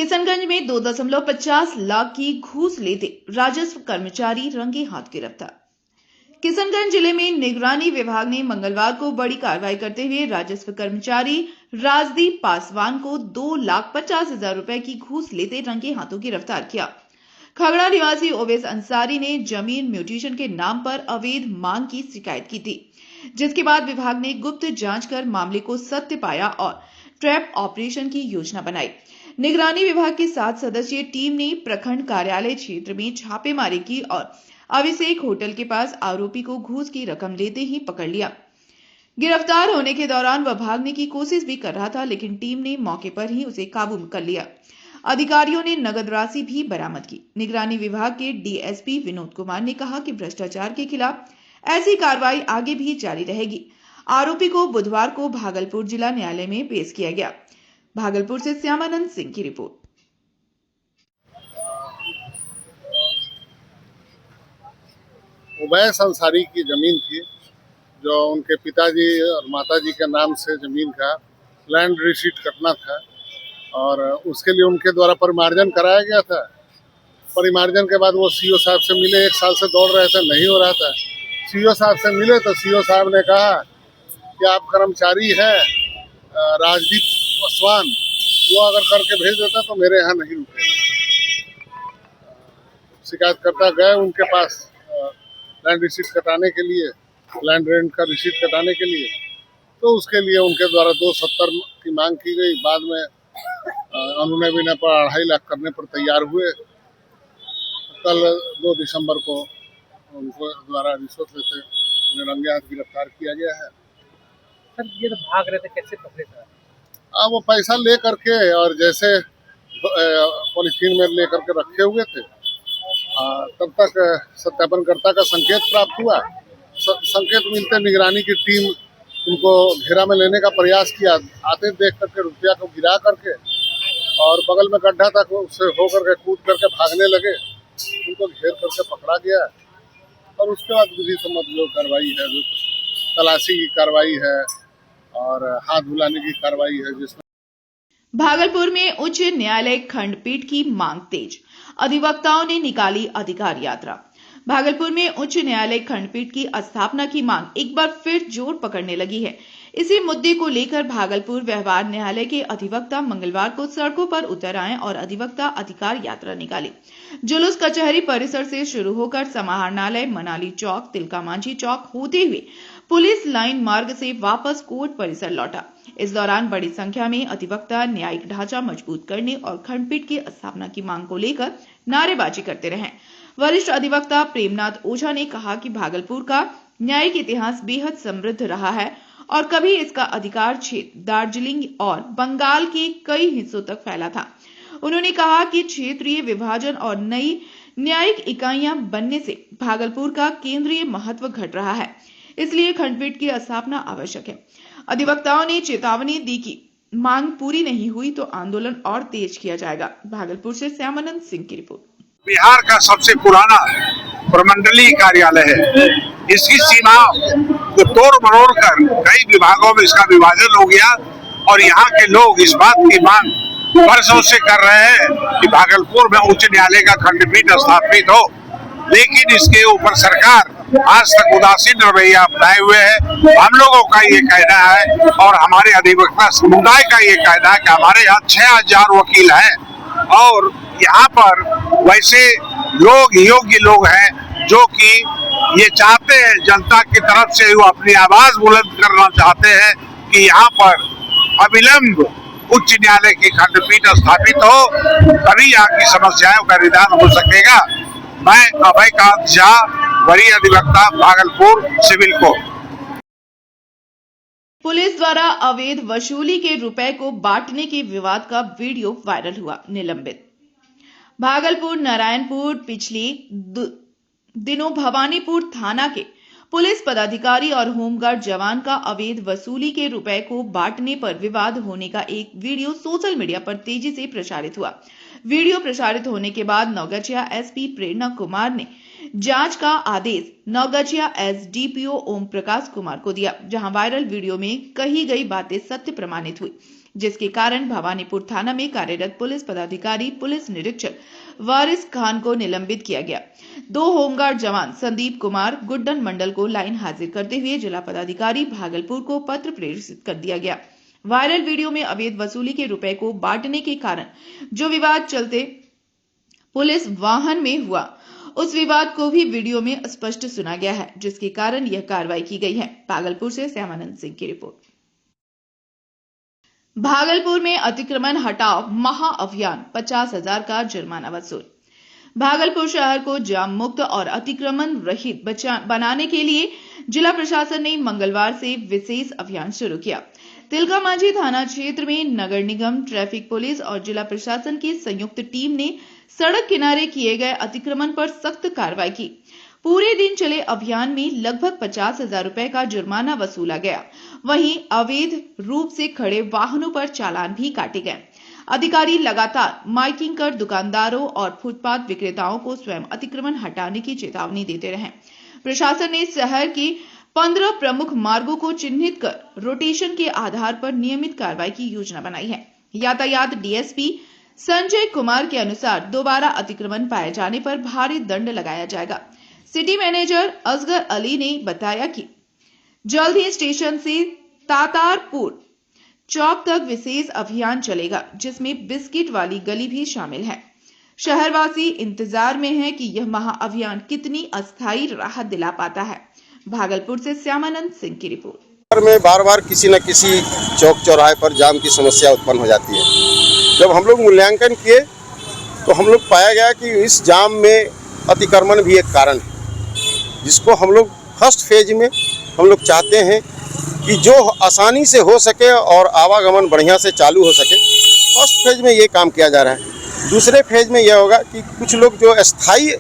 किशनगंज में 2.50 लाख की घूस लेते राजस्व कर्मचारी रंगे हाथ गिरफ्तार। किशनगंज जिले में निगरानी विभाग ने मंगलवार को बड़ी कार्रवाई करते हुए राजस्व कर्मचारी राजदीप पासवान को 2,50,000 रुपए की घूस लेते रंगे हाथों गिरफ्तार किया। खगड़ा निवासी ओवैस अंसारी ने जमीन म्यूटेशन के नाम पर अवैध मांग की शिकायत की थी, जिसके बाद विभाग ने गुप्त जांच कर मामले को सत्य पाया और ट्रैप ऑपरेशन की योजना बनाई। निगरानी विभाग की 7 सदस्यीय टीम ने प्रखंड कार्यालय क्षेत्र में छापेमारी की और अभिषेक होटल के पास आरोपी को घूस की रकम लेते ही पकड़ लिया। गिरफ्तार होने के दौरान वह भागने की कोशिश भी कर रहा था, लेकिन टीम ने मौके पर ही उसे काबू कर लिया। अधिकारियों ने नगद राशि भी बरामद की। निगरानी विभाग के डीएसपी विनोद कुमार ने कहा कि भ्रष्टाचार के खिलाफ ऐसी कार्रवाई आगे भी जारी रहेगी। आरोपी को बुधवार को भागलपुर जिला न्यायालय में पेश किया गया। भागलपुर से श्यामानंद सिंह की रिपोर्ट। ओवैस अंसारी की जमीन थी, जो उनके पिताजी और माताजी के नाम से जमीन का लैंड रिसीट कटना था और उसके लिए उनके द्वारा परिमार्जन कराया गया था। परिमार्जन के बाद वो सीओ साहब से मिले, 1 साल से दौड़ रहे थे, नहीं हो रहा था। सीओ साहब से मिले तो सीओ साहब ने कहा कि आप कर्मचारी हैं राजदीप पासवान, वो अगर करके भेज देता तो मेरे यहाँ नहीं रुके। शिकायतकर्ता गए उनके पास लैंड रिसीट कटाने के लिए, लैंड रेंट का रिसीट कटाने के लिए, तो उसके लिए उनके द्वारा 270 की मांग की गई। बाद में अनुनय विनय पर 2.5 लाख करने पर तैयार हुए। कल 2 दिसंबर को उनको द्वारा रिश्वत लेते उन्हें रंगे हाथ गिरफ्तार किया गया है। सर ये तो भाग रहे थे, कैसे पकड़े सर? वो पैसा ले करके और जैसे पॉलिथीन में ले करके रखे हुए थे, तब तक सत्यापनकर्ता का संकेत प्राप्त हुआ। संकेत मिलते निगरानी की टीम उनको घेरा में लेने का प्रयास किया। आते देख करके रुपया को गिरा करके और बगल में गड्ढा था, उससे होकर के कूद करके भागने लगे। उनको घेर करके पकड़ा गया और उसके बाद विधि सम्मत जो कार्रवाई है, जो तलाशी की कार्रवाई है और हाथ धुलाने की कार्रवाई है। जिसमें भागलपुर में उच्च न्यायालय खंडपीठ की मांग तेज, अधिवक्ताओं ने निकाली अधिकार यात्रा। भागलपुर में उच्च न्यायालय खंडपीठ की स्थापना की मांग एक बार फिर जोर पकड़ने लगी है। इसी मुद्दे को लेकर भागलपुर व्यवहार न्यायालय के अधिवक्ता मंगलवार को सड़कों पर उतर आए और अधिवक्ता अधिकार यात्रा निकाली। जुलूस कचहरी परिसर से शुरू होकर समाहरणालय, मनाली चौक, तिलका मांझी चौक होते हुए पुलिस लाइन मार्ग से वापस कोर्ट परिसर लौटा। इस दौरान बड़ी संख्या में अधिवक्ता न्यायिक ढांचा मजबूत करने और खंडपीठ की स्थापना की मांग को लेकर नारेबाजी करते रहे। वरिष्ठ अधिवक्ता प्रेमनाथ ओझा ने कहा कि भागलपुर का न्यायिक इतिहास बेहद समृद्ध रहा है और कभी इसका अधिकार क्षेत्र दार्जिलिंग और बंगाल के कई हिस्सों तक फैला था। उन्होंने कहा कि क्षेत्रीय विभाजन और नई न्यायिक इकाइयां बनने से भागलपुर का केंद्रीय महत्व घट रहा है, इसलिए खंडपीठ की स्थापना आवश्यक है। अधिवक्ताओं ने चेतावनी दी कि मांग पूरी नहीं हुई तो आंदोलन और तेज किया जाएगा। भागलपुर से श्यामानंद सिंह की रिपोर्ट। बिहार का सबसे पुराना प्रमंडलीय कार्यालय है। इसकी सीमा को तोड़ मरोड़ कर कई विभागों में इसका विभाजन हो गया और यहाँ के लोग इस बात की मांग वर्षों से कर रहे हैं कि भागलपुर में उच्च न्यायालय का खंडपीठ स्थापित हो, लेकिन इसके ऊपर सरकार आज तक उदासीन रवैया अपनाए हुए है। हम लोगों का ये कहना है और हमारे अधिवक्ता समुदाय का ये कहना है कि हमारे यहाँ 6000 वकील हैं और यहाँ पर वैसे लोग योग्य लोग हैं जो कि ये चाहते हैं, जनता की तरफ से वो अपनी आवाज बुलंद करना चाहते हैं कि यहाँ पर अविलंब उच्च न्यायालय की खंडपीठ स्थापित हो, तभी यहाँ की समस्याओं का निदान हो सकेगा। मैं अभयकांत झा, वरीय अधिवक्ता, भागलपुर सिविल कोर्ट। पुलिस द्वारा अवैध वसूली के रुपए को बांटने के विवाद का वीडियो वायरल हुआ, निलंबित। भागलपुर नारायणपुर पिछले दिनों भवानीपुर थाना के पुलिस पदाधिकारी और होमगार्ड जवान का अवैध वसूली के रुपए को बांटने पर विवाद होने का एक वीडियो सोशल मीडिया पर तेजी से प्रसारित हुआ। वीडियो प्रसारित होने के बाद नवगछिया एसपी प्रेरणा कुमार ने जांच का आदेश नवगछिया एसडीपीओ ओम प्रकाश कुमार को दिया, जहां वायरल वीडियो में कही गई बातें सत्य प्रमाणित हुई। जिसके कारण भवानीपुर थाना में कार्यरत पुलिस पदाधिकारी पुलिस निरीक्षक वारिस खान को निलंबित किया गया। 2 होमगार्ड जवान संदीप कुमार गुड्डन मंडल को लाइन हाजिर करते हुए जिला पदाधिकारी भागलपुर को पत्र प्रेषित कर दिया गया। वायरल वीडियो में अवैध वसूली के रुपए को बांटने के कारण जो विवाद चलते पुलिस वाहन में हुआ, उस विवाद को भी वीडियो में स्पष्ट सुना गया है, जिसके कारण यह कार्रवाई की गई है। भागलपुर से श्यामानंद सिंह की रिपोर्ट। भागलपुर में अतिक्रमण हटाओ महाअभियान, 50,000 का जुर्माना वसूल। भागलपुर शहर को जाम मुक्त और अतिक्रमण रहित बनाने के लिए जिला प्रशासन ने मंगलवार से विशेष अभियान शुरू किया। तिलका मांझी थाना क्षेत्र में नगर निगम, ट्रैफिक पुलिस और जिला प्रशासन की संयुक्त टीम ने सड़क किनारे किए गए अतिक्रमण पर सख्त कार्रवाई की। पूरे दिन चले अभियान में लगभग 50,000 रुपए का जुर्माना वसूला गया। वहीं अवैध रूप से खड़े वाहनों पर चालान भी काटे गए। अधिकारी लगातार माइकिंग कर दुकानदारों और फुटपाथ विक्रेताओं को स्वयं अतिक्रमण हटाने की चेतावनी देते रहे। प्रशासन ने शहर की 15 प्रमुख मार्गों को चिन्हित कर रोटेशन के आधार पर नियमित कार्रवाई की योजना बनाई है। यातायात डीएसपी संजय कुमार के अनुसार दोबारा अतिक्रमण पाए जाने पर भारी दंड लगाया जाएगा। सिटी मैनेजर असगर अली ने बताया कि जल्द ही स्टेशन से तातारपुर चौक तक विशेष अभियान चलेगा, जिसमें बिस्किट वाली गली भी शामिल है। शहरवासी इंतजार में हैं कि यह महाअभियान कितनी अस्थायी राहत दिला पाता है। भागलपुर से श्यामानंद सिंह की रिपोर्ट। में बार-बार किसी न किसी चौक चौराहे पर जाम की समस्या उत्पन्न हो जाती है। जब हम लोग मूल्यांकन किए तो हम लोग पाया गया कि इस जाम में अतिक्रमण भी एक कारण है, जिसको हम लोग फर्स्ट फेज में हम लोग चाहते हैं कि जो आसानी से हो सके और आवागमन बढ़िया से चालू हो सके। फर्स्ट फेज में ये काम किया जा रहा है। दूसरे फेज में यह होगा कि कुछ लोग जो अस्थायी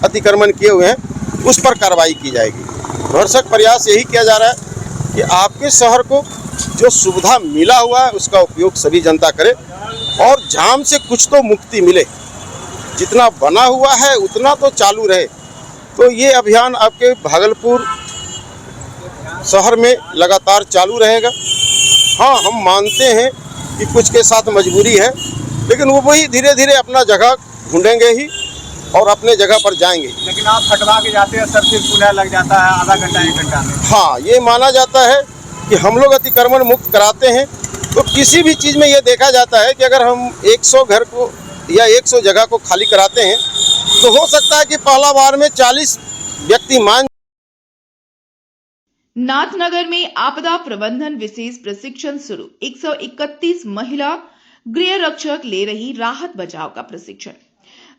अतिक्रमण किए हुए हैं उस पर कार्रवाई की जाएगी। भरसक प्रयास यही किया जा रहा है कि आपके शहर को जो सुविधा मिला हुआ है उसका उपयोग सभी जनता करे और जाम से कुछ तो मुक्ति मिले। जितना बना हुआ है उतना तो चालू रहे। तो ये अभियान आपके भागलपुर शहर में लगातार चालू रहेगा। हाँ, हम मानते हैं कि कुछ के साथ मजबूरी है, लेकिन वो वही धीरे धीरे अपना जगह ढूंढेंगे ही और अपने जगह पर जाएंगे। लेकिन आप हटवा के जाते हैं सर, फिर पुनः लग जाता है आधा घंटा 1 घंटा में। हाँ, ये माना जाता है कि हम लोग अतिक्रमण मुक्त कराते हैं तो किसी भी चीज़ में ये देखा जाता है कि अगर हम 100 घर को या 100 जगह को खाली कराते हैं तो हो सकता है कि पहला बार में 40 व्यक्ति मान। नाथनगर में आपदा प्रबंधन विशेष प्रशिक्षण शुरू। 131 महिला गृह रक्षक ले रही राहत बचाव का प्रशिक्षण।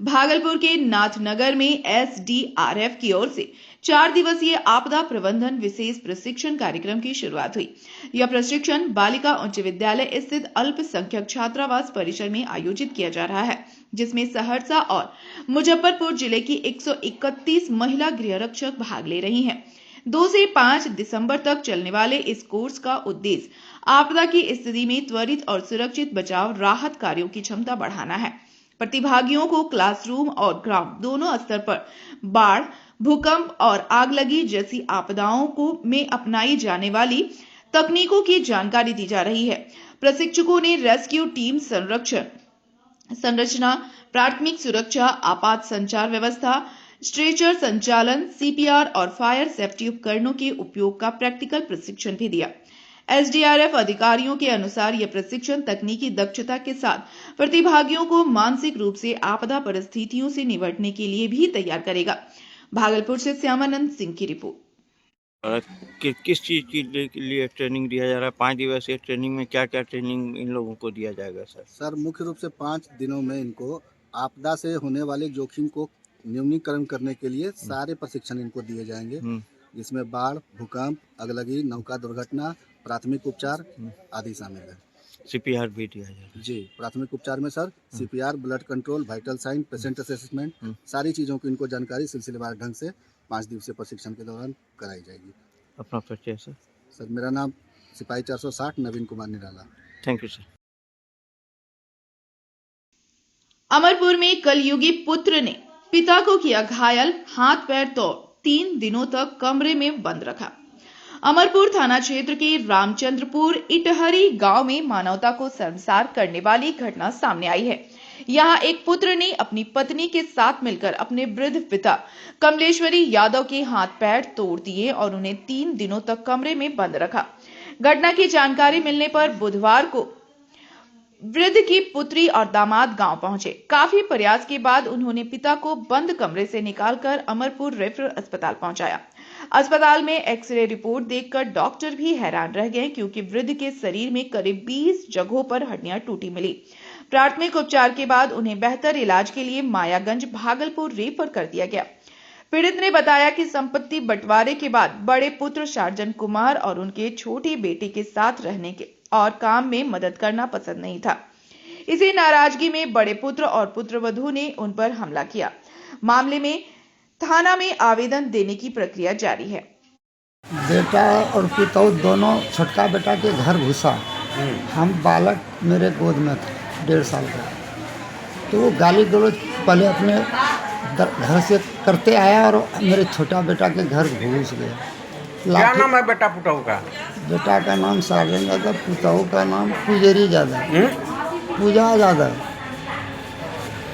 भागलपुर के नाथनगर में एसडीआरएफ की ओर से 4 दिवसीय आपदा प्रबंधन विशेष प्रशिक्षण कार्यक्रम की शुरुआत हुई। यह प्रशिक्षण बालिका उच्च विद्यालय स्थित अल्पसंख्यक छात्रावास परिसर में आयोजित किया जा रहा है, जिसमें सहरसा और मुजफ्फरपुर जिले की 131 महिला गृह रक्षक भाग ले रही हैं। 2 से 5 दिसंबर तक चलने वाले इस कोर्स का उद्देश्य आपदा की स्थिति में त्वरित और सुरक्षित बचाव राहत कार्यों की क्षमता बढ़ाना है। प्रतिभागियों को क्लासरूम और ग्राउंड दोनों स्तर पर बाढ़, भूकंप और आगलगी जैसी आपदाओं में अपनाई जाने वाली तकनीकों की जानकारी दी जा रही है। प्रशिक्षकों ने रेस्क्यू टीम संरचना, प्राथमिक सुरक्षा, आपात संचार व्यवस्था, स्ट्रेचर संचालन, सीपीआर और फायर सेफ्टी उपकरणों के उपयोग का प्रैक्टिकल प्रशिक्षण भी दिया। एसडीआरएफ अधिकारियों के अनुसार यह प्रशिक्षण तकनीकी दक्षता के साथ प्रतिभागियों को मानसिक रूप से आपदा परिस्थितियों से निपटने के लिए भी तैयार करेगा। भागलपुर से श्यामानंद सिंह की रिपोर्ट। किस चीज़ के लिए ट्रेनिंग दिया जा रहा है? 5 दिवसीय ट्रेनिंग में क्या क्या ट्रेनिंग इन लोगों को दिया जाएगा सर? सर, मुख्य रूप से 5 दिनों में इनको आपदा से होने वाले जोखिम को न्यूनीकरण करने के लिए सारे प्रशिक्षण इनको दिए जाएंगे, जिसमें बाढ़, भूकंप, अगलगी, नौका दुर्घटना, प्राथमिक उपचार आदि शामिल है। सीपीआर भी दिया जाएगा जी। प्राथमिक उपचार में sir CPR, blood control, vital sign, patient assessment, सारी चीज़ों की इनको जानकारी सिलसिलेवार ढंग से 5 दिवसीय प्रशिक्षण के दौरान कराई जाएगी। अपना परिचय सर? सर, मेरा नाम सिपाही 460 Navin Kumar Nirala. Thank you sir. Amarpur में कलयुगी पुत्र ने पिता को किया घायल, हाथ पैर तोड़ 3 दिनों तक कमरे में बंद रखा। अमरपुर थाना क्षेत्र के रामचंद्रपुर इटहरी गांव में मानवता को शर्मसार करने वाली घटना सामने आई है। यहां एक पुत्र ने अपनी पत्नी के साथ मिलकर अपने वृद्ध पिता कमलेश्वरी यादव के हाथ पैर तोड़ दिए और उन्हें 3 दिनों तक कमरे में बंद रखा। घटना की जानकारी मिलने पर बुधवार को वृद्ध की पुत्री और दामाद गांव पहुंचे। काफी प्रयास के बाद उन्होंने पिता को बंद कमरे से निकालकर अमरपुर रेफरल अस्पताल पहुंचाया। अस्पताल में एक्सरे रिपोर्ट देखकर डॉक्टर भी हैरान रह गए, क्योंकि वृद्ध के शरीर में करीब 20 जगहों पर हड्डियां टूटी मिली। प्राथमिक उपचार के बाद उन्हें बेहतर इलाज के लिए मायागंज भागलपुर रेफर कर दिया गया। पीड़ित ने बताया कि संपत्ति बंटवारे के बाद बड़े पुत्र शार्जन कुमार और उनके छोटी बेटी के साथ रहने के और काम में मदद करना पसंद नहीं था। इसी नाराजगी में बड़े पुत्र और पुत्रवधू ने उन पर हमला किया। मामले में थाना में आवेदन देने की प्रक्रिया जारी है। बेटा और पुतौ दोनों छोटका बेटा के घर घुसा। हम बालक मेरे गोद में था 1.5 साल का, तो वो गाली गलौज पहले अपने घर से करते आया और मेरे छोटा बेटा के घर घुस गया। क्या नाम है बेटा पुतौ का? बेटा का नाम साजन यादव, पुतौ का नाम पुजेरी यादव, पूजा यादव।